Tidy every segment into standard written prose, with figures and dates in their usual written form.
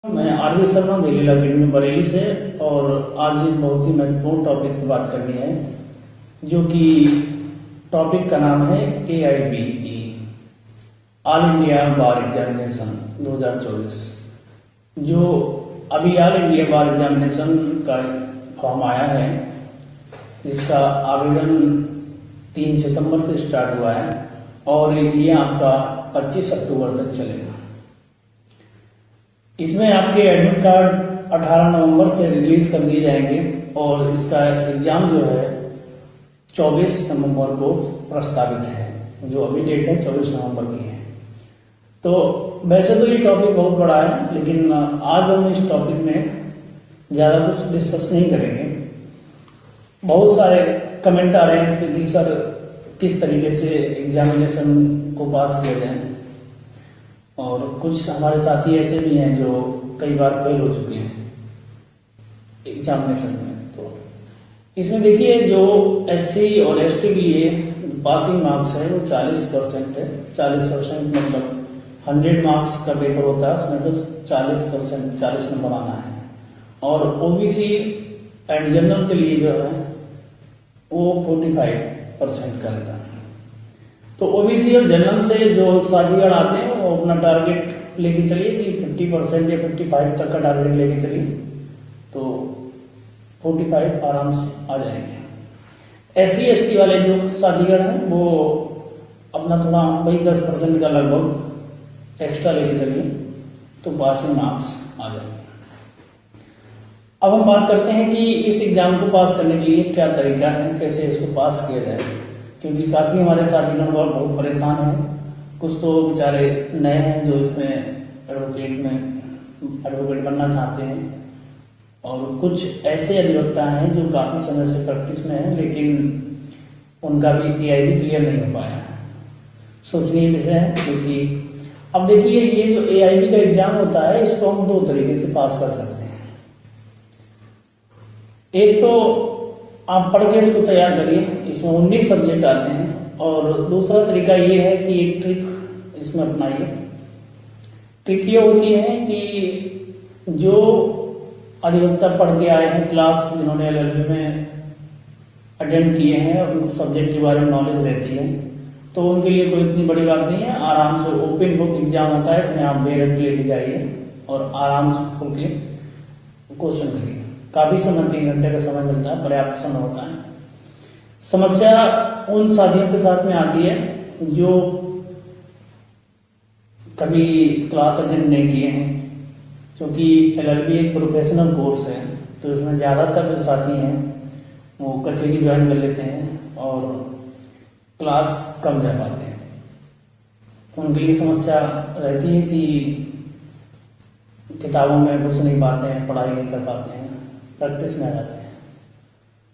मैं RV Sharma Delhi academy Bareilly से। और आज एक बहुत ही महत्वपूर्ण टॉपिक पर बात करनी है, जो कि टॉपिक का नाम है AIBE, ऑल इंडिया बार एग्जामिनेशन 2024। जो अभी ऑल इंडिया बार एग्जामिनेशन का फॉर्म आया है, जिसका आवेदन 3 सितंबर से स्टार्ट हुआ है और ये आपका 25 अक्टूबर तक चलेगा। इसमें आपके एडमिट कार्ड 18 नवंबर से रिलीज कर दिए जाएंगे और इसका एग्जाम जो है 24 नवंबर को प्रस्तावित है। जो अभी डेट है 24 नवंबर की है। तो वैसे तो ये टॉपिक बहुत बड़ा है, लेकिन आज हम इस टॉपिक में ज़्यादा कुछ डिस्कस नहीं करेंगे। बहुत सारे कमेंट आ रहे हैं इस पर कि सर किस तरीके से एग्जामिनेशन को पास किया जाए, और कुछ हमारे साथी ऐसे भी हैं जो कई बार फेल हो चुके हैं एग्जामिनेशन में। तो इसमें देखिए, जो SC और ST के लिए पासिंग मार्क्स है वो 40% है। 40% मतलब 100 मार्क्स का पेपर होता है, उसमें से 40% 40 नंबर आना है। और OBC एंड जनरल के लिए जो है वो 45% का रहता है। तो OBC और जनरल से जो साथीगण आते हैं वो अपना टारगेट लेके चलिए कि 50% या 55 तक का टारगेट लेके चलिए, तो 45 आराम से आ जाएंगे। SC ST वाले जो साथीगण हैं वो अपना थोड़ा वही 10% का लगभग एक्स्ट्रा लेके चलिए, तो पासिंग मार्क्स आ जाएंगे। अब हम बात करते हैं कि इस एग्जाम को पास करने के लिए क्या तरीका है, कैसे इसको पास किया जाए, क्योंकि काफ़ी हमारे साथीगण बहुत परेशान हैं। कुछ तो बेचारे नए हैं जो इसमें एडवोकेट बनना चाहते हैं, और कुछ ऐसे अधिवक्ता हैं जो काफ़ी समय से प्रैक्टिस में हैं, लेकिन उनका भी AIB क्लियर नहीं हो पाया। सोचनीय विषय है, क्योंकि अब देखिए ये जो AIB का एग्जाम होता है, इसको हम 2 तरीके से पास कर सकते हैं। एक तो आप पढ़ के इसको तैयार करिए, इसमें 19 सब्जेक्ट आते हैं। और दूसरा तरीका ये है कि एक ट्रिक इसमें अपनाइए। ट्रिक ये होती है कि जो अधिवक्ता पढ़ के आए हैं, क्लास जिन्होंने LLB में अटेंड किए हैं, उनको सब्जेक्ट के बारे में नॉलेज रहती है, तो उनके लिए कोई इतनी बड़ी बात नहीं है। आराम से ओपन बुक एग्जाम होता है, इसमें आप बेरट लेके जाइए और आराम से खोल के क्वेश्चन करिए। काफ़ी समय, 3 घंटे का समय मिलता है, पर्याप्त समय होता है। समस्या उन साथियों के साथ में आती है जो कभी क्लास अटेंड नहीं किए हैं, क्योंकि LLB एक प्रोफेशनल कोर्स है, तो इसमें ज़्यादातर जो साथी हैं वो कचेरी ज्वाइन कर लेते हैं और क्लास कम जा पाते हैं। उनके लिए समस्या रहती है कि किताबों में घुस नहीं पाते हैं, पढ़ाई नहीं कर पाते हैं, प्रैक्टिस में आ जाते हैं।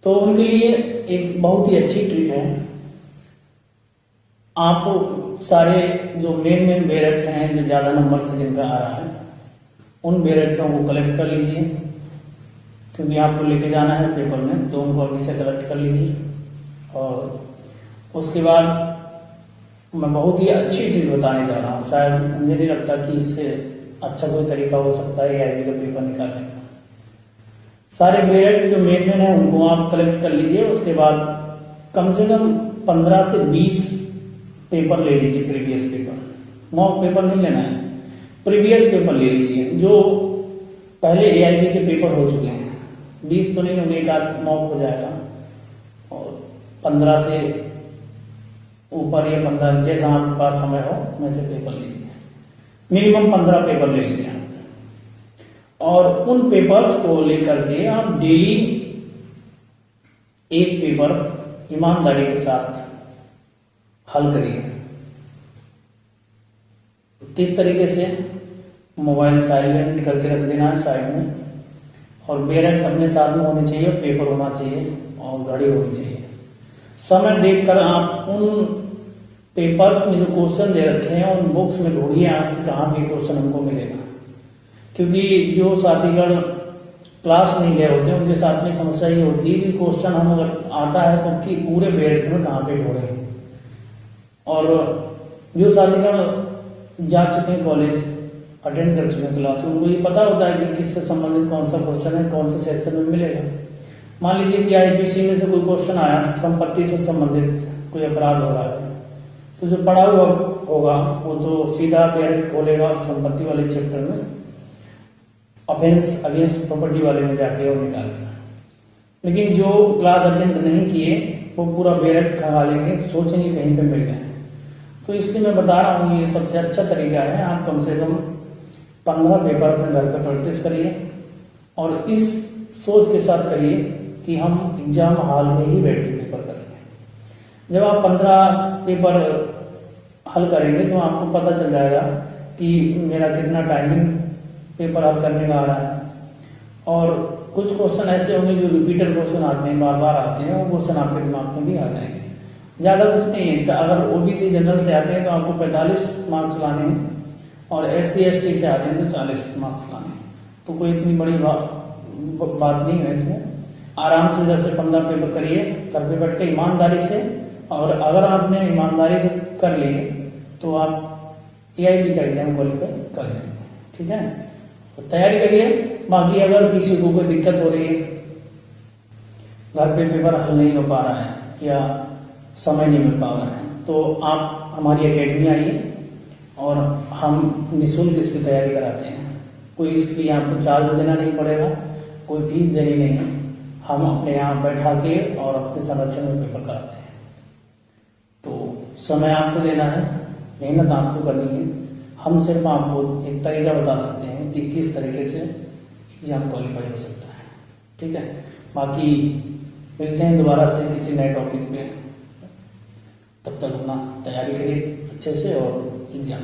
तो उनके लिए एक बहुत ही अच्छी ट्रिक है। आप सारे जो मेन बेरट हैं, जो ज़्यादा नंबर से जिनका आ रहा है, उन बेरटों को कलेक्ट कर लीजिए, क्योंकि आपको लेके जाना है पेपर में, तो उनको अभी से कलेक्ट कर लीजिए। और उसके बाद मैं बहुत ही अच्छी ट्रिक बताने जा रहा हूँ। शायद मुझे नहीं लगता कि इससे अच्छा कोई तरीका हो सकता है AIB का पेपर निकालने का। सारे बेरट जो मेन है उनको आप कलेक्ट कर लीजिए। उसके बाद कम से कम 15 से 20 पेपर ले लीजिए, प्रीवियस पेपर। मॉक पेपर नहीं लेना है, प्रीवियस पेपर ले लीजिए जो पहले AIB के पेपर हो चुके हैं। 20 तो नहीं होंगे, एक आध मॉक हो जाएगा। और 15 से ऊपर या 15, जैसा आपके पास समय हो वैसे पेपर लीजिए। मिनिमम 15 पेपर ले लीजिए, और उन पेपर्स को लेकर के आप डेली एक पेपर ईमानदारी के साथ हल करिए। किस तरीके से? मोबाइल साइलेंट करके रख देना है साइड में, और बेरट अपने साथ में होने चाहिए, पेपर होना चाहिए और घड़ी होनी चाहिए। समय देखकर आप उन पेपर्स में जो क्वेश्चन दे रखे हैं उन बुक्स में ढूंढिए आप कहाँ पे क्वेश्चन हमको मिलेगा, क्योंकि जो साथीगण क्लास नहीं गए होते उनके साथ में समस्या ये होती है कि क्वेश्चन हम अगर आता है तो कि पूरे बेरट में कहाँ पे ढूंढे। और जो साथीगण जा चुके हैं कॉलेज, अटेंड कर चुके हैं क्लास, उनको ये पता होता है कि किससे संबंधित कौन सा क्वेश्चन है, कौन से सेक्शन में मिलेगा। मान लीजिए कि आईपीसी में से कोई क्वेश्चन आया, संपत्ति से संबंधित कोई अपराध हो रहा है, तो जो पढ़ा हुआ होगा वो तो सीधा डायरेक्ट खोलेगा और संपत्ति वाले चैप्टर में ऑफेंस अगेंस्ट प्रॉपर्टी वाले में जाके और निकालेगा। लेकिन जो क्लास अटेंड नहीं किए वो पूरा डायरेक्ट खंगा लेंगे, सोचेंगे कहीं पे मिल जाए। तो इसलिए मैं बता रहा हूँ ये सबसे अच्छा तरीका है, आप कम से कम 15 पेपर अपने घर पे प्रैक्टिस करिए और इस सोच के साथ करिए कि हम एग्जाम हॉल में ही बैठ के पेपर करेंगे। जब आप 15 पेपर हल करेंगे तो आपको पता चल जाएगा कि मेरा कितना टाइमिंग पेपर हल करने का आ रहा है। और कुछ क्वेश्चन ऐसे होंगे जो रिपीटर क्वेश्चन आते हैं, बार बार आते हैं, वो क्वेश्चन आपके दिमाग में भी आ जाएंगे। ज़्यादा कुछ नहीं है, अगर ओबीसी जनरल से आते हैं तो आपको 45 मार्क्स लाने हैं और SC ST से आते हैं तो 40 मार्क्स लाने हैं। तो कोई इतनी बड़ी बात नहीं है इसमें। आराम से 10 से 15 पेपर करिए घर पे बैठ के ईमानदारी से, और अगर आपने ईमानदारी से कर लिए तो आप AIB का एग्जाम क्वालिफाई कर देंगे। ठीक है, तो तैयारी करिए। बाकी अगर किसी को कोई दिक्कत हो रही है, घर पे पेपर हल नहीं हो पा रहा है या समय नहीं मिल पा रहा है, तो आप हमारी एकेडमी आइए और हम निःशुल्क इसकी तैयारी कराते हैं। कोई इसके लिए आपको चार्ज देना नहीं पड़ेगा, कोई फीस देनी नहीं है। हम अपने यहाँ बैठा के और अपने संरक्षण में पेपर कराते हैं। तो समय आपको देना है, मेहनत आपको करनी है। हम सिर्फ आपको एक तरीका बता सकते हैं कि किस तरीके से एग्जाम क्वालिफाई हो सकता है। ठीक है, बाकी मिलते हैं दोबारा से किसी नए टॉपिक पे। तब तक अपना तैयारी करिए अच्छे से और एग्जाम